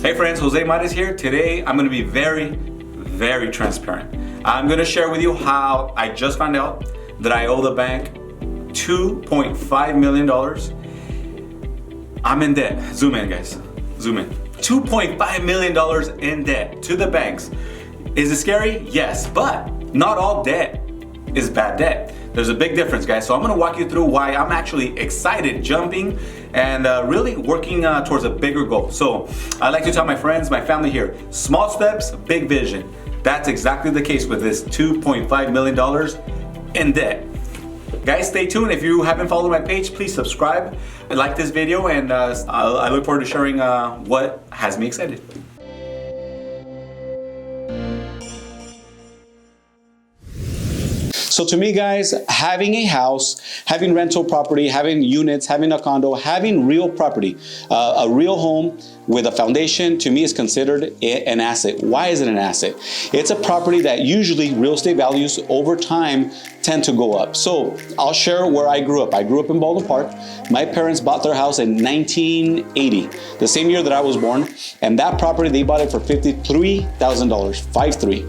Hey friends, Jose Mares here. Today I'm going to be very transparent. I'm going to share with you how I just found out that I owe the bank $2.5 million. I'm in debt. Zoom in, guys. Zoom in. $2.5 million in debt to the banks. Is it scary? Yes, but not all debt is bad debt. There's a big difference, guys. So I'm gonna walk you through why I'm actually excited, jumping, and really working towards a bigger goal. So I like to tell my friends, my family here, small steps, big vision. That's exactly the case with this $2.5 million in debt. Guys, stay tuned. If you haven't followed my page, please subscribe and like this video, and I look forward to sharing what has me excited. So to me, guys, having a house, having rental property, having units, having a condo, having real property, a real home with a foundation, to me is considered an asset. Why is it an asset? It's a property that usually real estate values over time tend to go up. So I'll share where I grew up. I grew up in Baldwin Park. My parents bought their house in 1980, the same year that I was born. And that property, they bought it for $53,000, 53.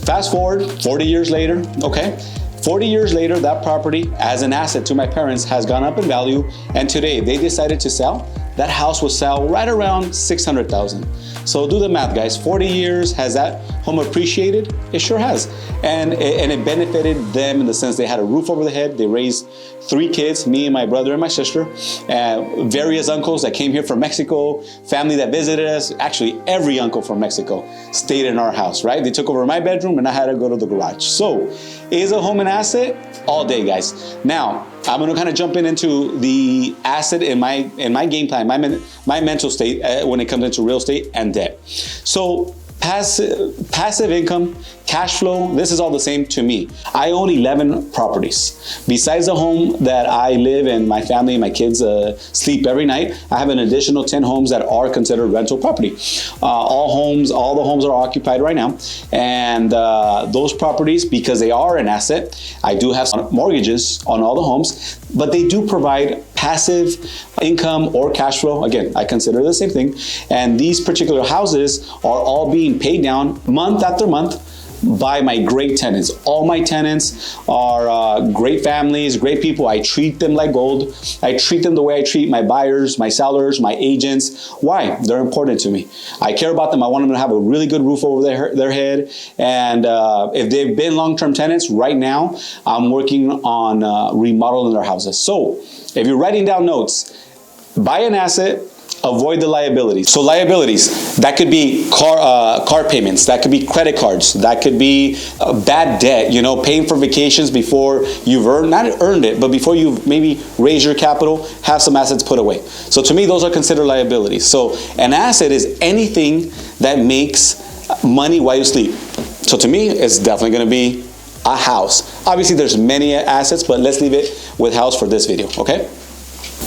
Fast forward 40 years later, okay? 40 years later, that property as an asset to my parents has gone up in value, and today they decided to sell. That house will sell right around $600,000. So do the math, guys. 40 years, has that home appreciated? It sure has. And it benefited them in the sense they had a roof over the head. They raised 3 kids, me and my brother and my sister, various uncles that came here from Mexico, family that visited us. Actually, every uncle from Mexico stayed in our house, right? They took over my bedroom and I had to go to the garage. So is a home an asset? All day, guys. Now, I'm gonna kind of jump into the asset in my game plan, my mental state when it comes into real estate and debt. So passive income, cash flow, this is all the same to me. I own 11 properties. Besides the home that I live in, my family and my kids sleep every night, I have an additional 10 homes that are considered rental property. All the homes are occupied right now. And those properties, because they are an asset, I do have some mortgages on all the homes, but they do provide passive income or cash flow. Again, I consider the same thing. And these particular houses are all being paid down month after month by my great tenants. All my tenants are great families, great people. I treat them like gold. I treat them the way I treat my buyers, my sellers, my agents. Why? They're important to me. I care about them. I want them to have a really good roof over their head. And if they've been long-term tenants, right now, I'm working on remodeling their houses. So if you're writing down notes, buy an asset, avoid the liabilities. So liabilities, that could be car payments, that could be credit cards, that could be bad debt, you know, paying for vacations before you've not earned it, but before you've maybe raised your capital, have some assets put away. So to me, those are considered liabilities. So an asset is anything that makes money while you sleep. So to me, it's definitely gonna be a house. Obviously, there's many assets, but let's leave it with house for this video, okay?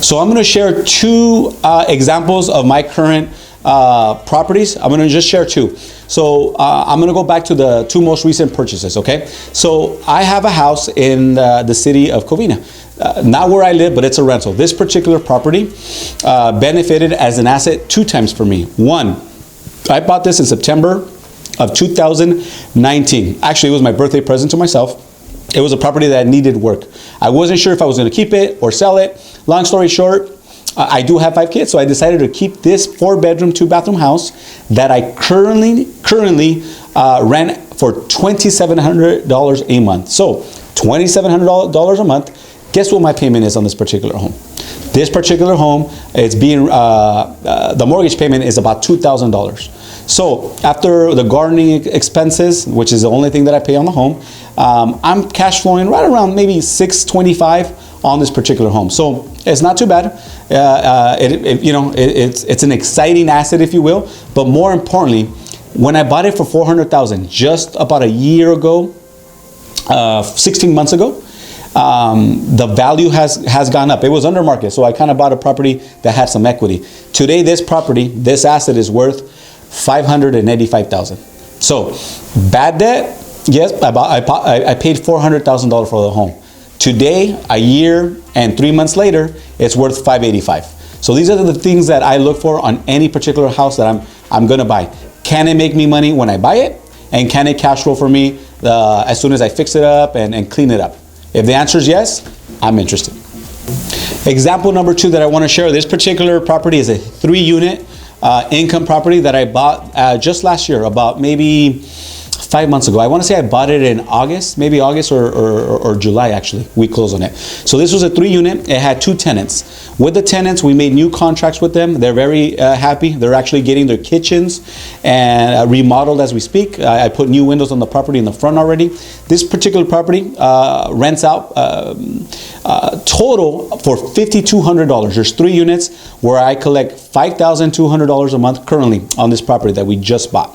So I'm going to share 2 examples of my current properties. I'm going to just share 2. So I'm going to go back to the 2 most recent purchases, okay? So I have a house in the city of Covina. Not where I live, but it's a rental. This particular property benefited as an asset 2 times for me. 1, I bought this in September of 2019. Actually, it was my birthday present to myself. It was a property that needed work. I wasn't sure if I was going to keep it or sell it. Long story short, I do have 5 kids, so I decided to keep this 4-bedroom, 2-bathroom house that I currently rent for $2,700 a month. So $2,700 a month. Guess what my payment is on this particular home? This particular home, it's being the mortgage payment is about $2,000. So after the gardening expenses, which is the only thing that I pay on the home, I'm cash flowing right around maybe $625 on this particular home. So it's not too bad. It's an exciting asset, if you will. But more importantly, when I bought it for $400,000, just about a year ago, 16 months ago, the value has gone up. It was under market, so I kind of bought a property that had some equity. Today, this property, this asset is worth $585,000. So bad debt, yes, I paid $400,000 for the home. Today, a year and 3 months later, it's worth $585,000. So these are the things that I look for on any particular house that I'm I'm gonna buy. Can it make me money when I buy it? And can it cash flow for me as soon as I fix it up and clean it up? If the answer is yes, I'm interested. Example number 2 that I want to share. This particular property is a 3-unit income property that I bought just last year, about maybe 5 months ago. I want to say I bought it in August, maybe August or July actually. We closed on it. So this was a 3-unit. It had 2 tenants. With the tenants, we made new contracts with them. They're very happy. They're actually getting their kitchens and remodeled as we speak. I put new windows on the property in the front already. This particular property rents out total for $5,200. There's 3 units where I collect $5,200 a month currently on this property that we just bought.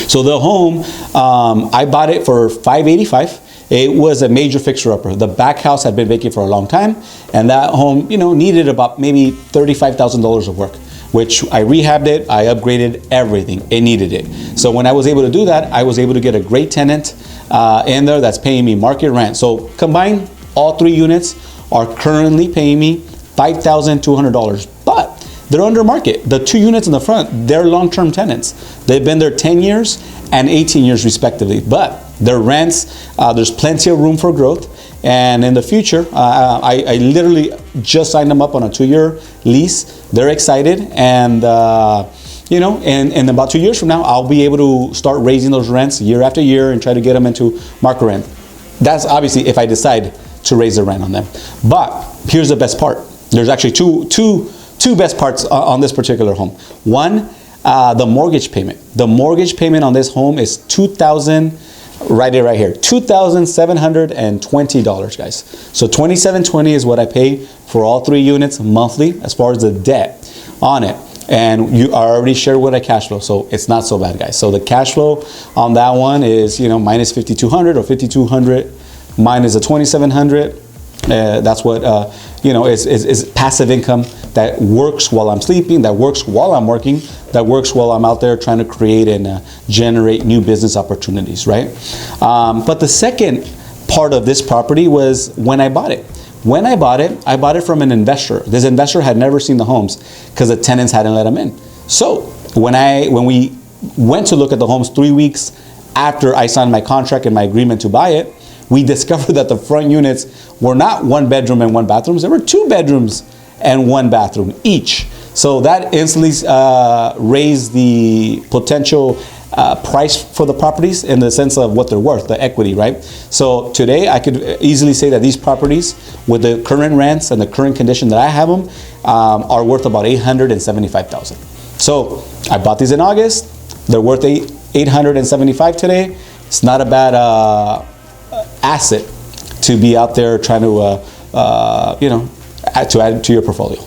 So the home, I bought it for $585. It was a major fixer-upper. The back house had been vacant for a long time, and that home, you know, needed about maybe $35,000 of work, which I rehabbed it, I upgraded everything. It needed it. So when I was able to do that, I was able to get a great tenant in there that's paying me market rent. So combined, all 3 units are currently paying me $5,200, but they're under market. The 2 units in the front, they're long-term tenants. They've been there 10 years and 18 years respectively, but their rents, there's plenty of room for growth. And in the future, I literally just signed them up on a 2-year lease. They're excited, and you know, in about 2 years from now, I'll be able to start raising those rents year after year and try to get them into market rent. That's obviously if I decide to raise the rent on them. But here's the best part. There's actually two best parts on this particular home. One, the mortgage payment. The mortgage payment on this home is right here, $2,720, guys. So $2,720 is what I pay for all 3 units monthly as far as the debt on it. And you already shared with a cash flow, so it's not so bad, guys. So the cash flow on that one is, you know, minus 5,200 or 5,200 minus the 2,700. That's what you know, is passive income that works while I'm sleeping, that works while I'm working, that works while I'm out there trying to create and generate new business opportunities, right? But the second part of this property was when I bought it. When I bought it from an investor. This investor had never seen the homes because the tenants hadn't let him in. So when we went to look at the homes 3 weeks after I signed my contract and my agreement to buy it, we discovered that the front units were not 1 bedroom and 1 bathroom. There were 2 bedrooms and 1 bathroom each. So that instantly raised the potential price for the properties in the sense of what they're worth, the equity, right? So today I could easily say that these properties with the current rents and the current condition that I have them are worth about $875,000. So I bought these in August. They're worth $875 today. It's not a bad asset to be out there trying to you know, add to your portfolio.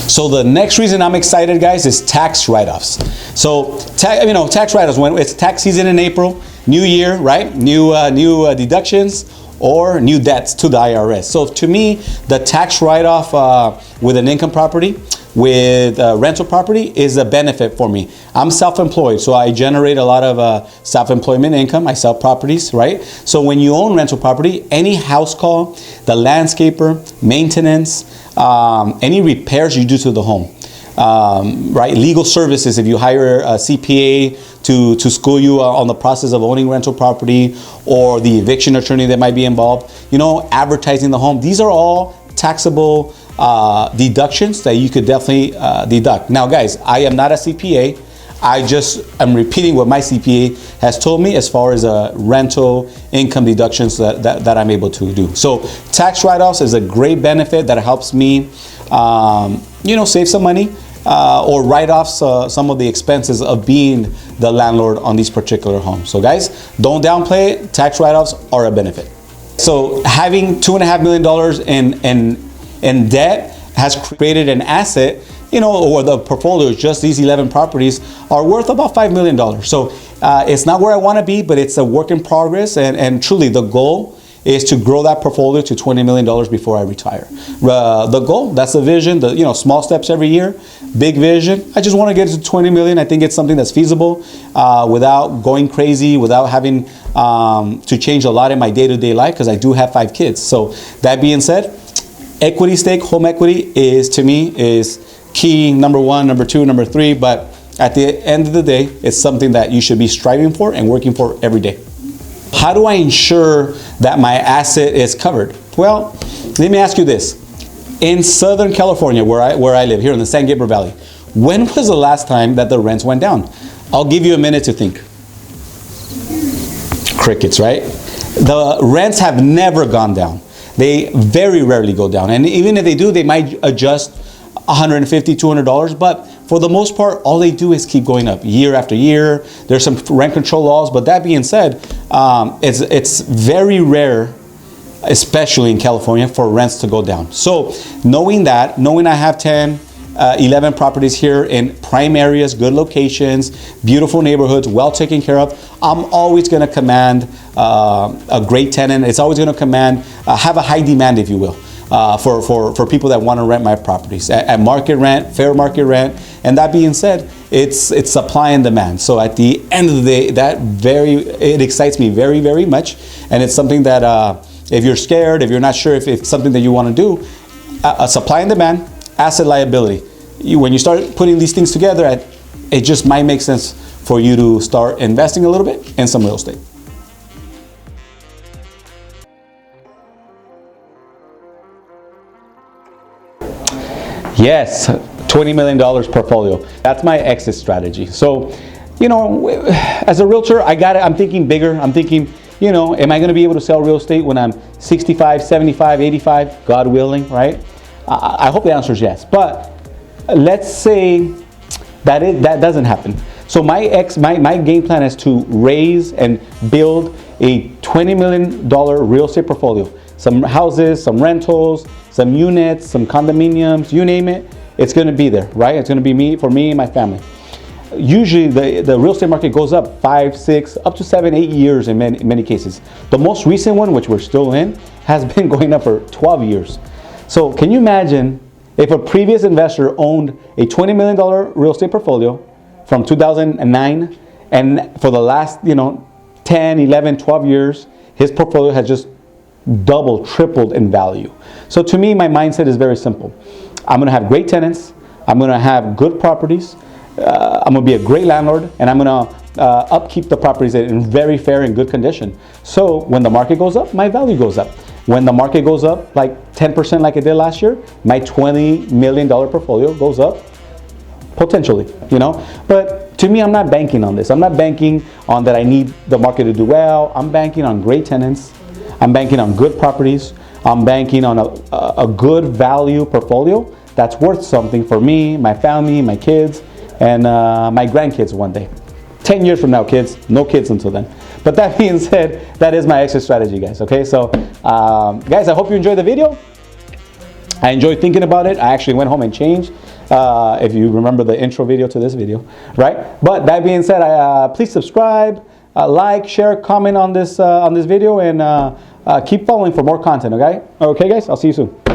So the next reason I'm excited, guys, is tax write-offs. So you know, tax write-offs, when it's tax season in April, new year, right? New deductions or new debts to the IRS. So to me, the tax write-off with an income property, with rental property, is a benefit for me. I'm self-employed, so I generate a lot of self-employment income. I sell properties, right? So when you own rental property, any house call, the landscaper, maintenance, any repairs you do to the home, right? Legal services, if you hire a CPA to school you on the process of owning rental property, or the eviction attorney that might be involved, you know, advertising the home. These are all taxable deductions that you could definitely deduct. Now, guys, I am not a CPA. I'm repeating what my CPA has told me as far as rental income deductions that I'm able to do. So tax write-offs is a great benefit that helps me, you know, save some money or write off some of the expenses of being the landlord on these particular homes. So guys, don't downplay it. Tax write-offs are a benefit. So having $2.5 million in debt has created an asset, you know, or the portfolio, just these 11 properties are worth about $5 million. So it's not where I want to be, but it's a work in progress. And truly the goal is to grow that portfolio to $20 million before I retire. The goal, that's the vision, you know, small steps every year, big vision. I just want to get to 20 million. I think it's something that's feasible without going crazy, without having to change a lot in my day-to-day life, because I do have 5 kids. So that being said, equity stake, home equity is, to me, is key number one, number two, number three, but at the end of the day, it's something that you should be striving for and working for every day. How do I ensure that my asset is covered? Well, let me ask you this. In Southern California, where I live, here in the San Gabriel Valley, when was the last time that the rents went down? I'll give you a minute to think. Crickets, right? The rents have never gone down. They very rarely go down. And even if they do, they might adjust $150, $200, but for the most part, all they do is keep going up year after year. There's some rent control laws, but that being said, it's very rare, especially in California, for rents to go down. So knowing that, knowing I have 10, 11 properties here in prime areas, good locations, beautiful neighborhoods, well taken care of, I'm always going to command a great tenant. It's always going to command, have a high demand, if you will, for people that want to rent my properties at market rent, fair market rent. And that being said, it's supply and demand. So at the end of the day, it excites me very, very much. And it's something that if you're scared, if you're not sure if it's something that you want to do, supply and demand, asset liability. When you start putting these things together, it just might make sense for you to start investing a little bit in some real estate. Yes, $20 million portfolio. That's my exit strategy. So, you know, as a realtor, I'm thinking bigger. I'm thinking, you know, am I going to be able to sell real estate when I'm 65, 75, 85, God willing, right? I hope the answer is yes. But let's say that doesn't happen. So my game plan is to raise and build a $20 million real estate portfolio. Some houses, some rentals, some units, some condominiums, you name it, it's going to be there, right? It's going to be for me and my family. Usually the real estate market goes up 5, 6, up to 7, 8 years in many cases. The most recent one, which we're still in, has been going up for 12 years. So can you imagine if a previous investor owned a $20 million real estate portfolio from 2009, and for the last 10, 11, 12 years, his portfolio has just doubled, tripled in value. So to me, my mindset is very simple. I'm going to have great tenants. I'm going to have good properties. I'm going to be a great landlord, and I'm going to upkeep the properties in very fair and good condition. So when the market goes up, my value goes up. When the market goes up like 10% like it did last year, my $20 million portfolio goes up potentially, But to me, I'm not banking on this. I'm not banking on that I need the market to do well. I'm banking on great tenants. I'm banking on good properties. I'm banking on a good value portfolio that's worth something for me, my family, my kids, and my grandkids one day. 10 years from now, kids, no kids until then. But that being said, that is my exit strategy, guys. Okay, so guys, I hope you enjoyed the video. I enjoyed thinking about it. I actually went home and changed, if you remember the intro video to this video, right? But that being said, please subscribe, like, share, comment on this video, and keep following for more content, okay? Okay, guys, I'll see you soon.